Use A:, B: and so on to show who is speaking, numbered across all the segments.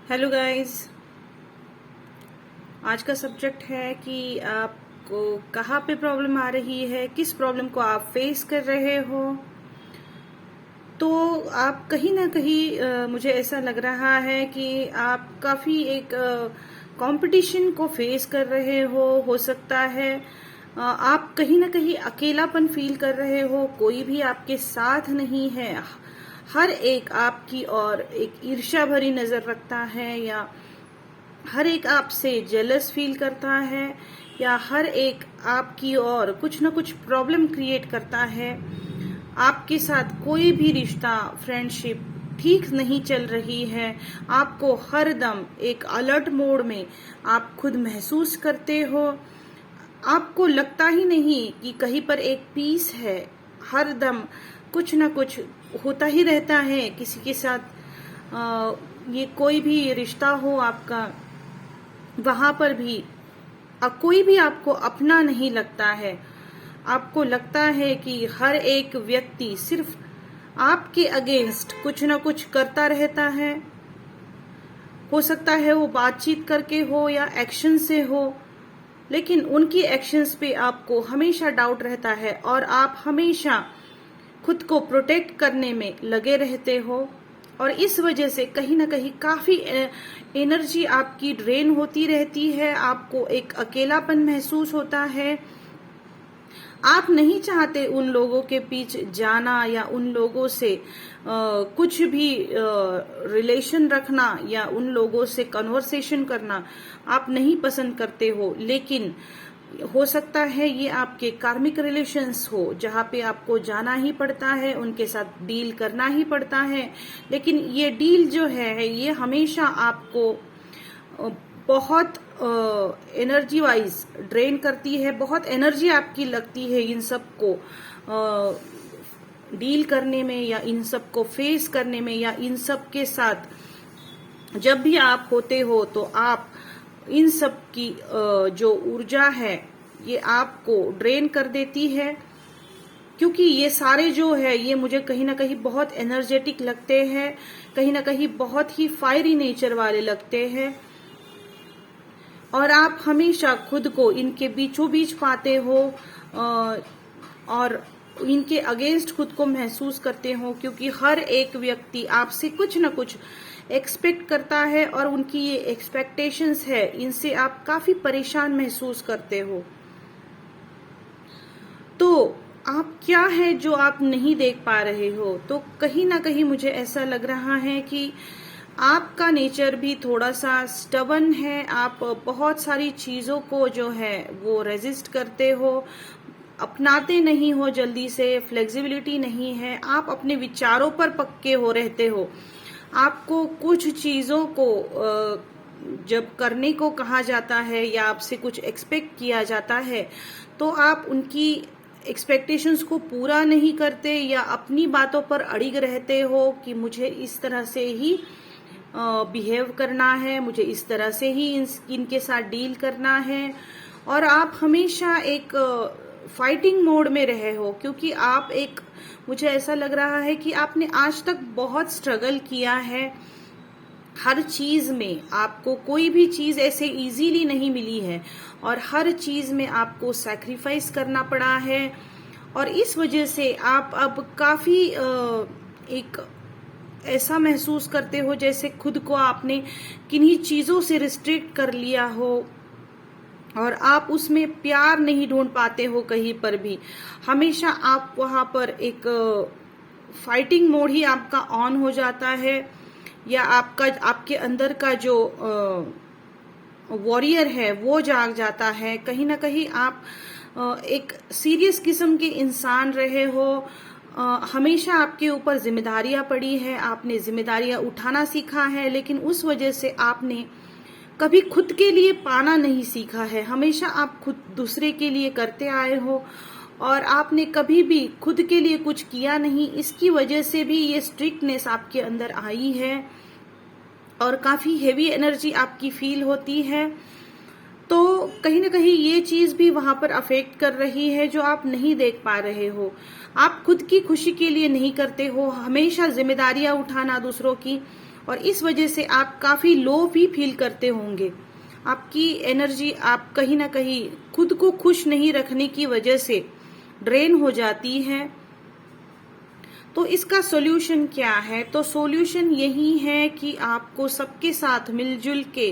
A: Hello guys. आज का subject है कि आपको कहाँ पे प्रॉब्लम आ रही है, किस प्रॉब्लम को आप फेस कर रहे हो। तो आप कहीं ना कहीं मुझे ऐसा लग रहा है कि आप काफ़ी एक कंपटीशन को फेस कर रहे हो सकता है आप कहीं ना कहीं अकेलापन फील कर रहे हो, कोई भी आपके साथ नहीं है। हर एक आपकी और एक ईर्ष्या भरी नज़र रखता है, या हर एक आपसे जेलस फील करता है, या हर एक आपकी और कुछ ना कुछ प्रॉब्लम क्रिएट करता है। आपके साथ कोई भी रिश्ता, फ्रेंडशिप ठीक नहीं चल रही है। आपको हर दम एक अलर्ट मोड में आप खुद महसूस करते हो। आपको लगता ही नहीं कि कहीं पर एक पीस है। हर दम कुछ ना कुछ होता ही रहता है किसी के साथ। ये कोई भी रिश्ता हो आपका, वहां पर भी कोई भी आपको अपना नहीं लगता है। आपको लगता है कि हर एक व्यक्ति सिर्फ आपके अगेंस्ट कुछ ना कुछ करता रहता है। हो सकता है वो बातचीत करके हो या एक्शन से हो, लेकिन उनकी एक्शंस पे आपको हमेशा डाउट रहता है और आप हमेशा खुद को प्रोटेक्ट करने में लगे रहते हो। और इस वजह से कहीं ना कहीं काफी एनर्जी आपकी ड्रेन होती रहती है। आपको एक अकेलापन महसूस होता है। आप नहीं चाहते उन लोगों के बीच जाना या उन लोगों से कुछ भी रिलेशन रखना या उन लोगों से कन्वर्सेशन करना आप नहीं पसंद करते हो। लेकिन हो सकता है ये आपके कार्मिक रिलेशंस हो, जहाँ पे आपको जाना ही पड़ता है, उनके साथ डील करना ही पड़ता है। लेकिन ये डील जो है ये हमेशा आपको बहुत एनर्जी वाइज ड्रेन करती है। बहुत एनर्जी आपकी लगती है इन सब को डील करने में, या इन सब को फेस करने में, या इन सब के साथ जब भी आप होते हो तो आप इन सब की जो ऊर्जा है ये आपको ड्रेन कर देती है। क्योंकि ये सारे जो है ये मुझे कहीं ना कहीं बहुत एनर्जेटिक लगते हैं, कहीं ना कहीं बहुत ही फायरी नेचर वाले लगते हैं। और आप हमेशा खुद को इनके बीचों बीच पाते हो और इनके अगेंस्ट खुद को महसूस करते हो, क्योंकि हर एक व्यक्ति आपसे कुछ न कुछ एक्सपेक्ट करता है और उनकी ये एक्सपेक्टेशंस है, इनसे आप काफी परेशान महसूस करते हो। तो आप क्या है जो आप नहीं देख पा रहे हो? तो कहीं ना कहीं मुझे ऐसा लग रहा है कि आपका नेचर भी थोड़ा सा स्टबन है। आप बहुत सारी चीजों को जो है वो रेजिस्ट करते हो, अपनाते नहीं हो जल्दी से, फ्लेक्सिबिलिटी नहीं है। आप अपने विचारों पर पक्के हो रहते हो। आपको कुछ चीजों को जब करने को कहा जाता है या आपसे कुछ एक्सपेक्ट किया जाता है तो आप उनकी एक्सपेक्टेशंस को पूरा नहीं करते, या अपनी बातों पर अड़िग रहते हो कि मुझे इस तरह से ही बिहेव करना है, मुझे इस तरह से ही इनके साथ डील करना है। और आप हमेशा एक फाइटिंग मोड में रहे हो, क्योंकि आप एक, मुझे ऐसा लग रहा है कि आपने आज तक बहुत स्ट्रगल किया है। हर चीज में आपको कोई भी चीज ऐसे इजीली नहीं मिली है और हर चीज में आपको सैक्रिफाइस करना पड़ा है। और इस वजह से आप अब काफी एक ऐसा महसूस करते हो जैसे खुद को आपने किन्हीं चीजों से रिस्ट्रिक्ट कर लिया हो और आप उसमें प्यार नहीं ढूंढ पाते हो कहीं पर भी। हमेशा आप वहां पर एक फाइटिंग मोड ही आपका ऑन हो जाता है, या आपके अंदर का जो वॉरियर है वो जाग जाता है। कहीं ना कहीं आप एक सीरियस किस्म के इंसान रहे हो। हमेशा आपके ऊपर जिम्मेदारियां पड़ी है, आपने जिम्मेदारियां उठाना सीखा है, लेकिन उस वजह से आपने कभी खुद के लिए पाना नहीं सीखा है। हमेशा आप खुद दूसरे के लिए करते आए हो और आपने कभी भी खुद के लिए कुछ किया नहीं। इसकी वजह से भी ये स्ट्रिक्टनेस आपके अंदर आई है और काफी हेवी एनर्जी आपकी फील होती है। तो कहीं ना कहीं ये चीज भी वहां पर अफेक्ट कर रही है जो आप नहीं देख पा रहे हो। आप खुद की खुशी के लिए नहीं करते हो, हमेशा जिम्मेदारियां उठाना दूसरों की, और इस वजह से आप काफी लो भी फील करते होंगे। आपकी एनर्जी आप कहीं ना कहीं खुद को खुश नहीं रखने की वजह से ड्रेन हो जाती है। तो इसका सॉल्यूशन क्या है? तो सॉल्यूशन यही है कि आपको सबके साथ मिलजुल के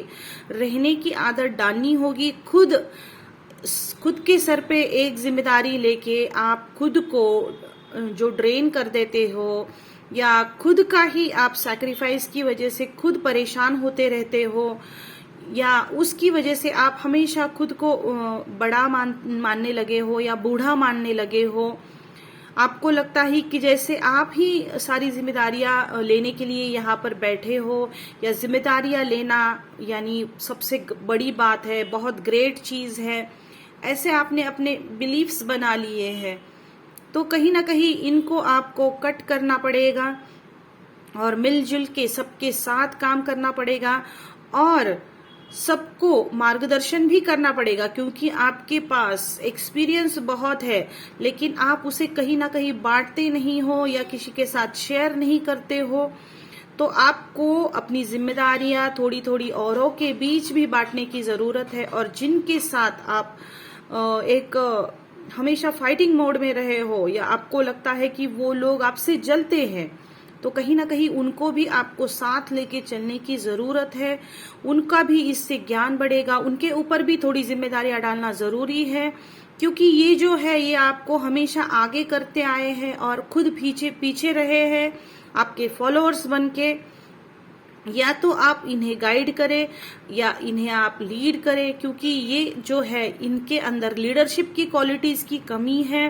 A: रहने की आदत डालनी होगी। खुद के सर पे एक जिम्मेदारी लेके आप खुद को जो ड्रेन कर देते हो या खुद का ही आप सैक्रिफाइस की वजह से खुद परेशान होते रहते हो या उसकी वजह से आप हमेशा खुद को बड़ा मानने लगे हो या बूढ़ा मानने लगे हो। आपको लगता है कि जैसे आप ही सारी जिम्मेदारियां लेने के लिए यहाँ पर बैठे हो या जिम्मेदारियां लेना यानी सबसे बड़ी बात है, बहुत ग्रेट चीज है, ऐसे आपने अपने बिलीफ्स बना लिए हैं। तो कहीं ना कहीं इनको आपको कट करना पड़ेगा और मिलजुल के सबके साथ काम करना पड़ेगा और सबको मार्गदर्शन भी करना पड़ेगा, क्योंकि आपके पास एक्सपीरियंस बहुत है लेकिन आप उसे कहीं ना कहीं बांटते नहीं हो या किसी के साथ शेयर नहीं करते हो। तो आपको अपनी जिम्मेदारियां थोड़ी थोड़ी औरों के बीच भी बांटने की जरूरत है और जिनके साथ आप एक हमेशा फाइटिंग मोड में रहे हो या आपको लगता है कि वो लोग आपसे जलते हैं, तो कहीं ना कहीं उनको भी आपको साथ लेके चलने की जरूरत है। उनका भी इससे ज्ञान बढ़ेगा, उनके ऊपर भी थोड़ी जिम्मेदारियां डालना जरूरी है, क्योंकि ये जो है ये आपको हमेशा आगे करते आए हैं और खुद पीछे पीछे रहे हैं आपके फॉलोअर्स बन के। या तो आप इन्हें गाइड करें या इन्हें आप लीड करें, क्योंकि ये जो है इनके अंदर लीडरशिप की क्वालिटीज की कमी है।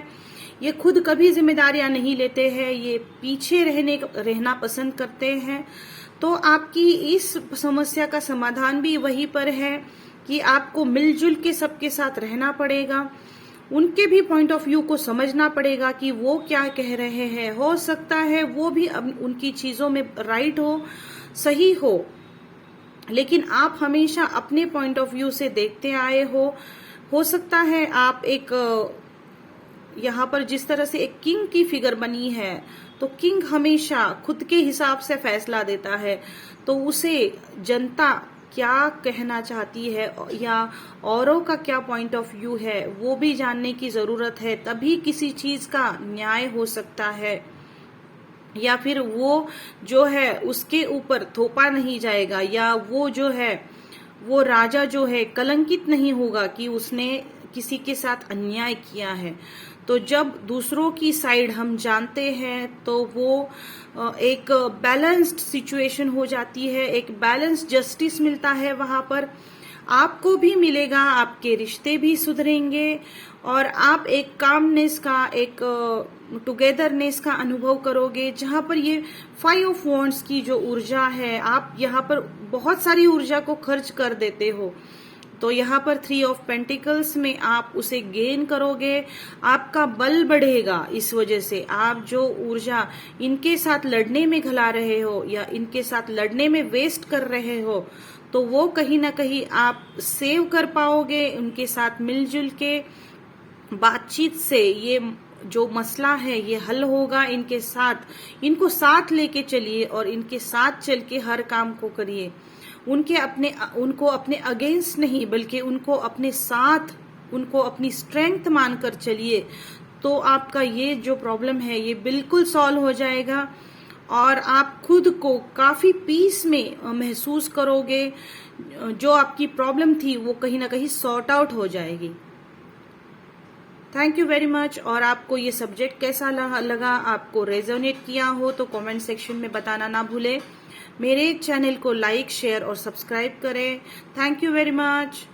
A: ये खुद कभी जिम्मेदारियां नहीं लेते हैं, ये पीछे रहना पसंद करते हैं। तो आपकी इस समस्या का समाधान भी वहीं पर है कि आपको मिलजुल के सबके साथ रहना पड़ेगा, उनके भी पॉइंट ऑफ व्यू को समझना पड़ेगा कि वो क्या कह रहे हैं। हो सकता है वो भी उनकी चीजों में राइट हो, सही हो, लेकिन आप हमेशा अपने पॉइंट ऑफ व्यू से देखते आए हो सकता है आप एक यहाँ पर जिस तरह से एक किंग की फिगर बनी है, तो किंग हमेशा खुद के हिसाब से फैसला देता है, तो उसे जनता क्या कहना चाहती है या औरों का क्या पॉइंट ऑफ व्यू है वो भी जानने की जरूरत है। तभी किसी चीज का न्याय हो सकता है या फिर वो जो है उसके ऊपर थोपा नहीं जाएगा या वो जो है वो राजा जो है कलंकित नहीं होगा कि उसने किसी के साथ अन्याय किया है। तो जब दूसरों की साइड हम जानते हैं तो वो एक बैलेंस्ड सिचुएशन हो जाती है, एक बैलेंस्ड जस्टिस मिलता है वहां पर। आपको भी मिलेगा, आपके रिश्ते भी सुधरेंगे और आप एक कामनेस का, एक टुगेदरनेस का अनुभव करोगे, जहां पर ये 5 ऑफ वॉन्ड्स की जो ऊर्जा है, आप यहाँ पर बहुत सारी ऊर्जा को खर्च कर देते हो, तो यहाँ पर 3 ऑफ पेंटिकल्स में आप उसे गेन करोगे, आपका बल बढ़ेगा। इस वजह से आप जो ऊर्जा इनके साथ लड़ने में घला रहे हो या इनके साथ लड़ने में वेस्ट कर रहे हो, तो वो कहीं ना कहीं आप सेव कर पाओगे। उनके साथ मिलजुल के बातचीत से ये जो मसला है ये हल होगा। इनको साथ लेके चलिए और इनके साथ चल के हर काम को करिए। उनको अपने अगेंस्ट नहीं बल्कि उनको अपने साथ, उनको अपनी स्ट्रेंथ मानकर चलिए, तो आपका ये जो प्रॉब्लम है ये बिल्कुल सॉल्व हो जाएगा और आप खुद को काफी पीस में महसूस करोगे। जो आपकी प्रॉब्लम थी वो कहीं ना कहीं सॉर्ट आउट हो जाएगी। Thank you very much. और आपको ये सब्जेक्ट कैसा लगा, आपको रेजोनेट किया हो तो कमेंट सेक्शन में बताना ना भूले। मेरे चैनल को लाइक, शेयर और सब्सक्राइब करें। Thank you very much.